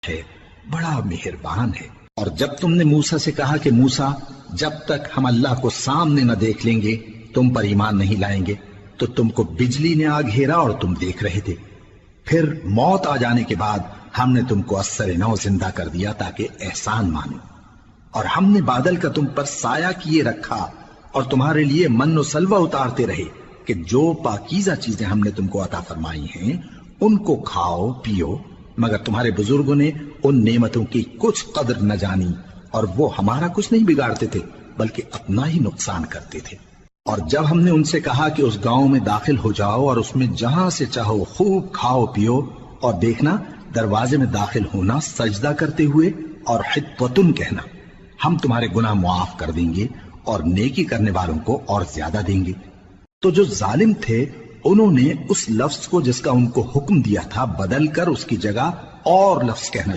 ہے، بڑا مہربان ہے۔ اور جب تم نے موسیٰ سے کہا کہ موسیٰ، جب تک ہم اللہ کو سامنے نہ دیکھ لیں گے تم پر ایمان نہیں لائیں گے، تو تم کو بجلی نے آ گھیرا اور تم دیکھ رہے تھے۔ پھر موت آ جانے کے بعد ہم نے تم کو اثر نو زندہ کر دیا تاکہ احسان مانو۔ اور ہم نے بادل کا تم پر سایہ کیے رکھا اور تمہارے لیے من و سلوہ اتارتے رہے کہ جو پاکیزہ چیزیں ہم نے تم کو عطا فرمائی ہیں ان کو کھاؤ پیو، مگر تمہارے بزرگوں نے ان نعمتوں کی کچھ قدر نہ جانی اور وہ ہمارا کچھ نہیں بگاڑتے تھے بلکہ اپنا ہی نقصان کرتے تھے۔ اور جب ہم نے ان سے کہا کہ اس گاؤں میں داخل ہو جاؤ اور اس میں جہاں سے چاہو خوب کھاؤ پیو، اور دیکھنا دروازے میں داخل ہونا سجدہ کرتے ہوئے اور حطوۃ کہنا، ہم تمہارے گناہ معاف کر دیں گے اور نیکی کرنے والوں کو اور زیادہ دیں گے۔ تو جو ظالم تھے انہوں نے اس لفظ کو جس کا ان کو حکم دیا تھا بدل کر اس کی جگہ اور لفظ کہنا